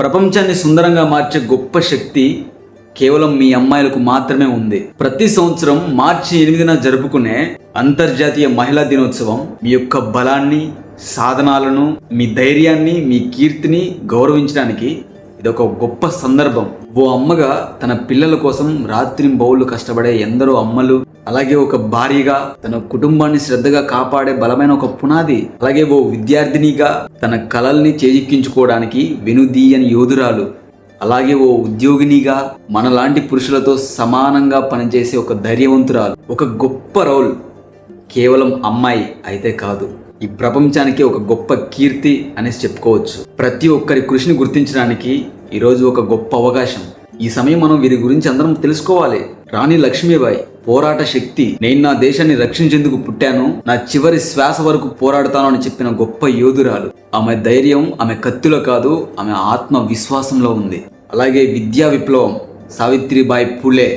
ప్రపంచాన్ని సుందరంగా మార్చే గొప్ప శక్తి కేవలం మీ అమ్మాయిలకు మాత్రమే ఉంది. ప్రతి సంవత్సరం మార్చి 8న జరుపుకునే అంతర్జాతీయ మహిళా దినోత్సవం మీ యొక్క బలాన్ని, సాధనాలను, మీ ధైర్యాన్ని, మీ కీర్తిని గౌరవించడానికి ఇదొక గొప్ప సందర్భం. ఓ అమ్మగా తన పిల్లల కోసం రాత్రింబౌళ్ళు కష్టపడే ఎందరో అమ్మలు, అలాగే ఒక భార్యగా తన కుటుంబాన్ని శ్రద్ధగా కాపాడే బలమైన ఒక పునాది, అలాగే ఓ విద్యార్థినిగా తన కలల్ని చేజిక్కించుకోవడానికి వెనుదీయని యోధురాలు, అలాగే ఓ ఉద్యోగినిగా మనలాంటి పురుషులతో సమానంగా పనిచేసే ఒక ధైర్యవంతురాలు, ఒక గొప్ప రోల్ కేవలం అమ్మాయి అయితే కాదు, ఈ ప్రపంచానికి ఒక గొప్ప కీర్తి అనేసి చెప్పుకోవచ్చు. ప్రతి ఒక్కరి కృషిని గుర్తించడానికి ఈరోజు ఒక గొప్ప అవకాశం. ఈ సమయం మనం వీరి గురించి అందరం తెలుసుకోవాలి. రాణి లక్ష్మీబాయి పోరాట శక్తి. నేను నా దేశాన్ని రక్షించేందుకు పుట్టాను, నా చివరి శ్వాస వరకు పోరాడతాను అని చెప్పిన గొప్ప యోధురాలు. ఆమె ధైర్యం ఆమె కత్తిలో కాదు, ఆమె ఆత్మ విశ్వాసంలో ఉంది. అలాగే విద్యా విప్లవం. సావిత్రిబాయి పులే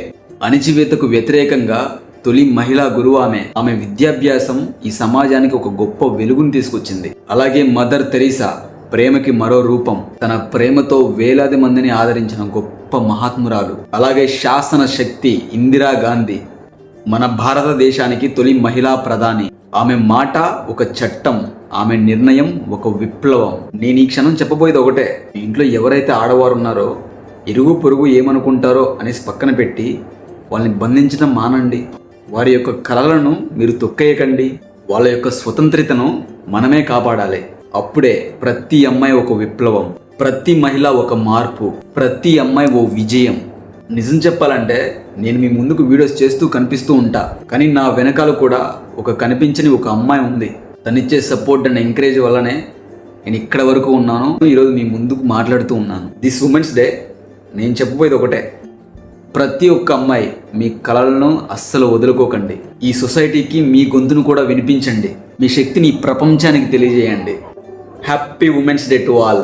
అణిచివేతకు వ్యతిరేకంగా తొలి మహిళా గురువు ఆమె. ఆమె విద్యాభ్యాసం ఈ సమాజానికి ఒక గొప్ప వెలుగును తీసుకొచ్చింది. అలాగే మదర్ తెరీసా ప్రేమకి మరో రూపం. తన ప్రేమతో వేలాది మందిని ఆదరించిన గొప్ప మహాత్మురాలు. అలాగే శాసన శక్తి ఇందిరాగాంధీ, మన భారతదేశానికి తొలి మహిళా ప్రధాని. ఆమె మాట ఒక చట్టం, ఆమె నిర్ణయం ఒక విప్లవం. నేను ఈ క్షణం చెప్పబోయేది ఒకటే, ఇంట్లో ఎవరైతే ఆడవారు ఉన్నారో ఇరుగు పొరుగు ఏమనుకుంటారో అనేసి పక్కన పెట్టి వాళ్ళని బంధించడం మానండి. వారి యొక్క కలలను మీరు తొక్కేయకండి. వాళ్ళ యొక్క స్వతంత్రతను మనమే కాపాడాలి. అప్పుడే ప్రతి అమ్మాయి ఒక విప్లవం, ప్రతి మహిళ ఒక మార్పు, ప్రతి అమ్మాయి ఓ విజయం. నిజం చెప్పాలంటే నేను మీ ముందుకు వీడియోస్ చేస్తూ కనిపిస్తూ ఉంటా, కానీ నా వెనకాల కూడా ఒక కనిపించని ఒక అమ్మాయి ఉంది. తనిచ్చే సపోర్ట్ అండ్ ఎంకరేజ్ వల్లనే నేను ఇక్కడ వరకు ఉన్నాను, ఈరోజు మీ ముందుకు మాట్లాడుతూ ఉన్నాను. దిస్ ఉమెన్స్ డే నేను చెప్పబోయేది ఒకటే, ప్రతి ఒక్క అమ్మాయి మీ కలలను అస్సలు వదులుకోకండి. ఈ సొసైటీకి మీ గొంతును కూడా వినిపించండి. మీ శక్తిని ప్రపంచానికి తెలియజేయండి. Happy women's day to all.